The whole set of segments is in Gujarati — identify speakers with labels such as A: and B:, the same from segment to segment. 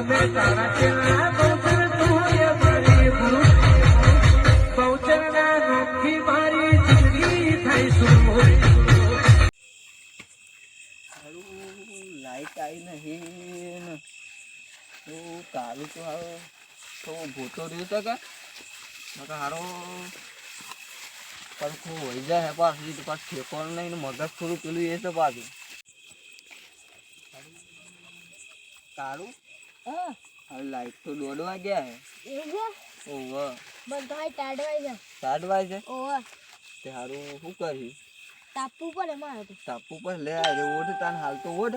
A: અમે તારા કેળા બહુચર તું મારી ભૂલ બહુચરના નોખી મારી જિંદગી થઈ શું
B: લાઈટ આવી નહીં તો કાલું તો હારો તો ભૂતો રહ્યો છે કે હારો પડખું હોય જાય પાછું ઠેકોણ નહીં મગજ થોડું પેલું એ છે પાછું કાળું હવે લાઈટ તો દોડવા ગયા હે ઓહો સાડવાય છે તે હારું શું કર્યું
C: તાપવું પડે મારે તો
B: તાપવું પર લે આ ઓઢ તાન હાલ તો ઓઢ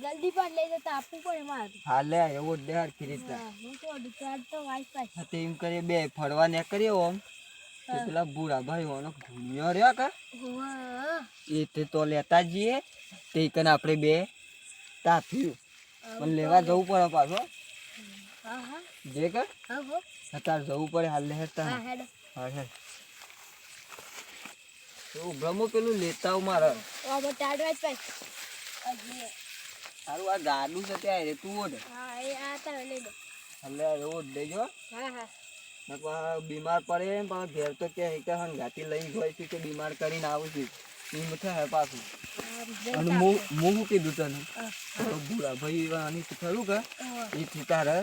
C: જલ્દી પણ લઈ જતા આપવું પડે મારે તો
B: હાલ લે એવો દે હરખી રીતના
C: હું તો દુકાન તો વાઈફાઈ
B: તે એમ કરીએ બે ફરવા ને કરીએ ઓમ તે પેલા બુઢા ભાઈ ઓનો ઘૂમ્યો રહ્યો કે એ તે તો લેતા જઈએ તે કને આપણે બે તાપ્યું પણ લેવા જવું પડે પાછો જે કે અત્યારે જવું પડે હાલ લે હેતા હા હે તો બ્રહ્મો પેલું લેતા મારે સારું આ ગાડું છે ત્યાં રે તું ઓઢ એટલે ઓઢ લેજો બીમાર પડે પણ ઘેર તો કે હંગાતી લઈ ગઈ છે કે બીમાર કરીને આવું છું એમ થાય પાછું અને હું શું કીધું તને તો બુરા ભાઈ આની ખરું કે એથી તારે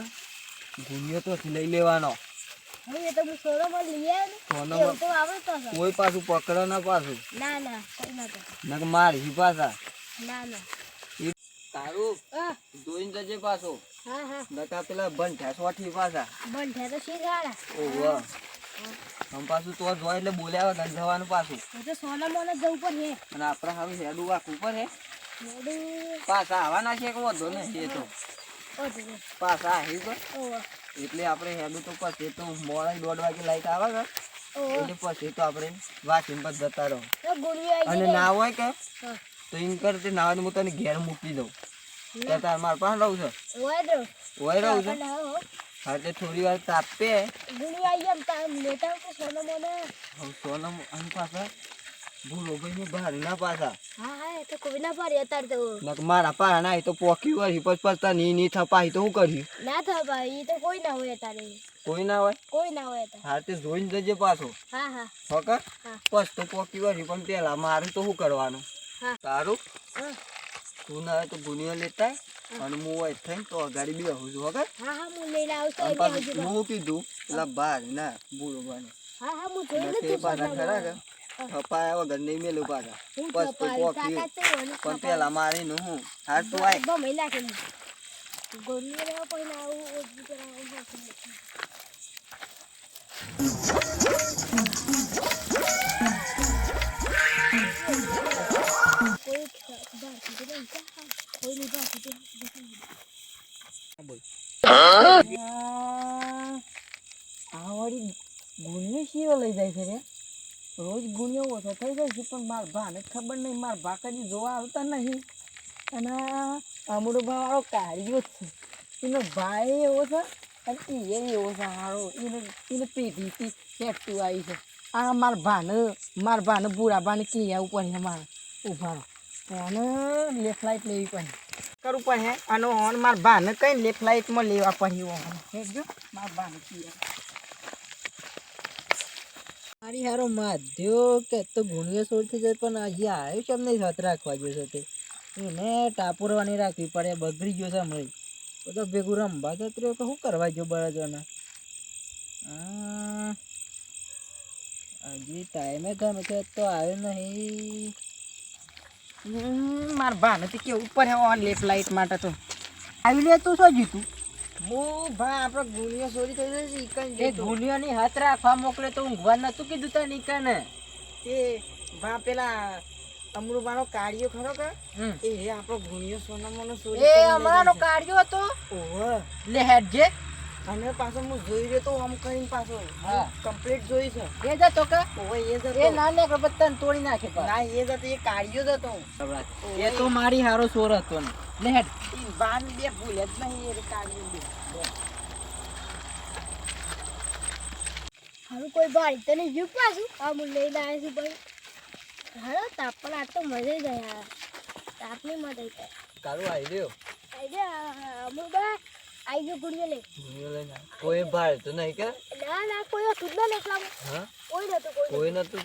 B: ગુનિયો તો લઈ લેવાનો કોઈ પાછું પકડે ના પાછું ના મારી પાછા તારું જોઈને જજે પાછો નકા પેલા બંઠા સોઠી પાછા ઓહો આમ પાછું તો જોય એટલે બોલ્યા વગર જવાનું પાછું અને આપડે સારું હેડું વાકું પડે પાછા આવવાના છે કે વધો ને એ તો પાછા આવી તો એટલે આપણે હેડું તો પછી તો મોડા 1:30 વાગે લાઈટ આવે કે એટલે પછી તો આપણે વાંચીને પછી જતા રહો અને ના હોય કે તો એમ કરતે નાવાનું હું તને ઘેર મૂકી દઉં તાર માર પાસે રહું છે ઓય રહું છે હા એટલે થોડી વાર તાપે સોનમ આની પાછા ભૂલો ભાઈ બહાર ના પાછા મારા પાસે ના તો પોકી હોય પછી પછતા ની થપાઈ તો શું કર્યું
C: ના થપાઈ તો કોઈ ના હોય તારે
B: કોઈ ના હોય હા તે જોઈને જજે પાછો હકા પછ તો પોકી હોય પણ પેલા મારે તો શું કરવાનું તારું તું ના હોય તો ગુનિયો લેતા અને હું હોય થઈને તો અગાડી બી આવું છું વગર હું કીધું પેલા બાર ના બુરો બને પાછા ખરા કે થપાયા વગર નહીં મેલું પાછા બસ તો પોકી પણ પેલા મારી નું હું હાર તું આય ગુણ્યો શીરો લઈ જાય છે રે રોજ ગુણ્યો ઓછો થઈ જાય છે પણ મારા ભાને ખબર નહીં મારા ભા કદી જોવા આવતા નહીં અને અમરો ભા વાળો કાઢ્યો જ છે એનો ભાઈ એવો છે અને એ એવો છે સારો એને પેઢીથી ફેક્ટું આવી છે આ મારા ભાને બુરા ભાને કિયા ઉપર છે મારે ઉભા અને લેફ્ટ લાઈટ લેવી પડે કરવું પડે અને મારા ભાને કઈ લેફ્ટ લાઈટમાં લેવા પડે જો મારા ભાને કિયા મારી હારો માધ્યો કે તો ગુણિયો છોડતી જાય પણ હજી આવ્યો છે એમ નહીં હાથ રાખવા ગયો છે એને ટાપુરવાની રાખવી પડે બગડી ગયો છે હમણાં બધો ભેગું રમવા જતો રહ્યો કે શું કરવા ગયો બળજોને હજી ટાઈમે ગમે છે તો આવ્યો નહીં મારા ભાનેથી કેવું પડે લેફ્ટ લાઈટ માટે તો આવી લે તું શું જીતું હું ભા આપણે ગુનિયો ચોરી થઈ જશે એ ગુનિયોની હાથ રાખવા મોકલે તો ઊંઘવા નતું કીધું તને ઈકને તે ભા પેલા અમરુબાનો કાઢ્યો ખરો કે એ આપણો ગુનિયો સોનામાનો ચોરી એ અમારો કાઢ્યો હતો ઓહો લે હેડ જે અને પાછો હું જોઈ રહ્યો તો આમ કરીને પાછો હા કમ્પ્લીટ જોઈ છે એ જતો કે ઓહો એ જતો એ ના ને બતન તોડી નાખે ના એ જતો એ કાઢ્યો જતો એ તો મારી હારો ચોર હતો ને લે હેડ ઈ બાન બે ભૂલે જ નહીં એ કાઢ્યો બે
C: હારું કોઈ બારી તો નહીં જીવ પાછું આ હું લઈને આવ્યો છું ભાઈ હાલો તાપ પણ આ તો મજા જાય તાપની મજા થાય
B: કાળું આવી રહ્યો
C: અમુબા આઈ ગયો ગુડિયો લે.
B: કોઈ ભાડે તો નહીં કે
C: ના કોઈ હતું જ નહીં એકલામાં.
B: હા
C: કોઈ નતું
B: કોઈ નતું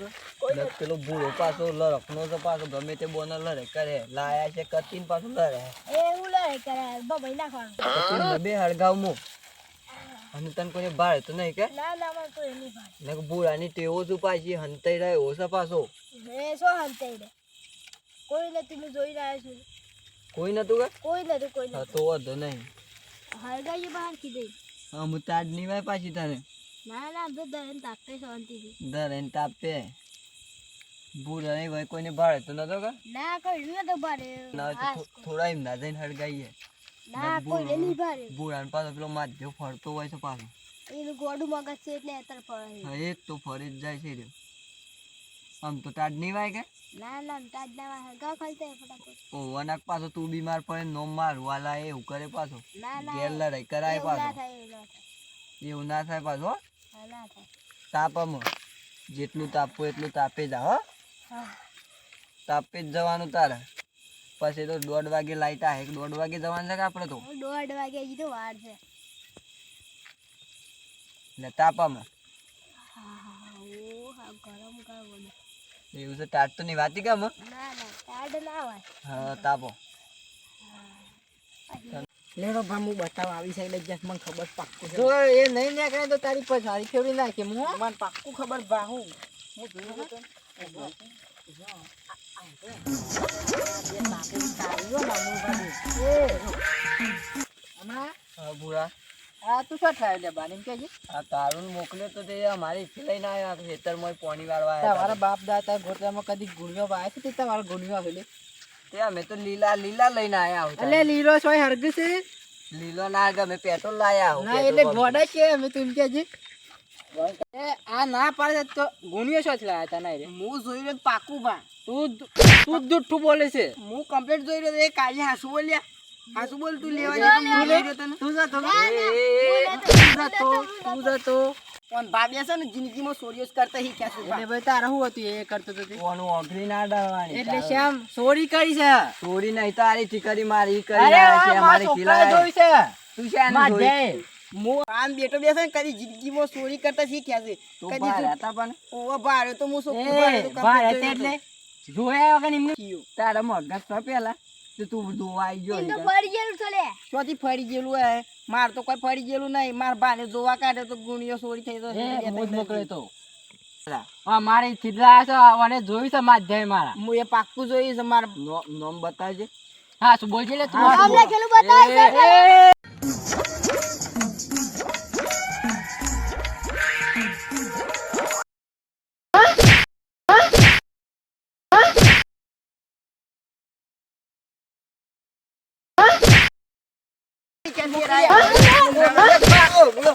B: તો પેલો ભૂળો પાછો લડકનો તો પાછો ગમે તે બોને લડે કરે લાયા છે કતીને પાછું લડે
C: એવું લડે કરે બબાઈ નાખવાનું.
B: પછી બે હળગાવ મો અને તને કોઈ ભાડે તો નહીં કે
C: ના મને કોઈ નહીં ભાઈ.
B: ને ભૂળાની ટેવો છું પાછી હંતાઈ રહ્યો છે પાછો
C: એ શું હંતાઈ રે કોઈ નથી હું જોઈ રહ્યો છું.
B: કોઈ નતું કે
C: કોઈ નતું
B: હા તો વાંધો નહીં
C: હળગાઈ બહાર કીધું.
B: હા હું તાજ નહીં વાય પાછી તારે
C: ના તો દરેન તાકતે શાંતિથી.
B: ધરેન તાપે ભૂળા નહીં ભાઈ કોઈને ભાડે તો નતો કે
C: ના કોઈ નતું ભારે.
B: ના તો થોડા એમ ના જઈને હળગાઈએ
C: ના કોઈ નહીં ભારે.
B: ભૂળાને પાછો પેલો માધ્યો ફરતો હોય છે પાછો
C: એનું ગોડું મગજ છે એટલે અત્યારે પડે.
B: હા એ જ તો ફરી જ જાય છે રહ્યો આમ તો તાજ નહીં વાય કે
C: ના તાજ ના હળગા ખાલતા ફટાફટ.
B: ઓ અનાક પાછો તું બીમાર પડે નો માર વાલા એવું કરે પાછો
C: ના
B: ઘેર લડાઈ કરાય
C: એવું ના
B: પાછો
C: થાય એવું ના થાય.
B: એવું ના થાય પાછો હો.
C: હા ના થાય.
B: તાપમાં જેટલું તાપવું એટલું તાપે જા હો
C: હા
B: તાપે જ જવાનું તારે પછી તો 1:30 વાગે લાઈટ આવે 1:30 વાગે જવાનું છે કે આપણે તો
C: 1:30 વાગે હજી તો વાર છે.
B: એટલે તાપામાં
C: ઓ હા ગરમ ગરમ.
B: એવું છે ટાટ તો ની વાતી કેમ
C: ના ટાઢ ના હોય.
B: હા તાપો
D: લેરો ભાઈ હું બતાવવા આવી સાઈડ જ મને ખબર પાક્કું છે.
B: જો એ નહીં નીકળે તો તારી પછાડી ફેરવી નાખે હું
D: મને પાક્કું ખબર બાહુ હું જોયું તો
B: હા ભૂરા
D: આ તું શું થાય લે બારીમ કે
B: આ તારું મોકલ્યો તો તે અમારી થી લઈને આવ્યા ખેતરમાં પાણી વાળવા
D: તમારા
B: આવ્યા
D: બાપ દાદા ગોતરામાં કદી ગુણ્યો વાય છે તે તમારો ગુણ્યો હલે
B: તે અમે તો લીલા લઈને આવ્યા
D: એટલે લીલો સોય હરગ છે
B: લીલો ના ગમે પેટ્રોલ લાયા
D: ના એટલે ગોડા છે અમે તું કે જી આ ના પાડે તો ગુણ્યો છો છે લાયા તા ના રે
B: હું જોઈ રહ્યો પાકું બા
D: તું જુઠ્ઠું બોલે છે
B: હું કમ્પ્લીટ જોઈ રહ્યો એ કાલે હાસુ બોલ્યા હાસુ બોલ તું લેવા જા તું લઈ રહ્યો તને
D: તું જા તો તું જા તો
B: પણ ભાભી છે ને જિંદગીમાં સોરિયસ કરતા શીખ્યા છે
D: એટલે ભાઈ તારા શું હતું એ કરતો તો તે
B: કોનું ઓગળી ના ડાળવાની
D: એટલે શ્યામ ચોરી કરી છે
B: ચોરી નહીં તો આરી ઠીકરી મારી કરી
D: અરે
B: રહ્યા છે
D: આ
B: અમારી
D: મારા
B: ખીલાય
D: છોકરાએ જોઈ છે
B: તું છે આને
D: માર
B: જોઈ
D: જાય.
B: હું આમ બેઠો બેસે ને કદી જિંદગીમાં ચોરી કરતા શીખ્યા છે તો ભારે હતા પણ ઓવા ભારે તો હું શું
D: એ ભાઈ હતી એટલે જોયા વગર એમને
B: તારા મગજ તો પેલા તો તું જોવા આવી ગયો
C: એમ તો ફરી ગયેલું છે લે.
B: શોથી ફરી ગયેલું હે માર તો કોઈ ફરી ગયેલું નહીં માર બાને જોવા કાઢે તો ગુણિયો ચોરી થઈ તો
D: એ મોજ મોકલે તો હા મારી ખીધલા છે અને જોઈ છે માધ્યમ મારા
B: હું એ પાક્કું જોઈશ માર નોમ બતાવજે
D: હા શું બોલજે લે તું
C: નામ લખેલું બતાવ છે.
B: બોલો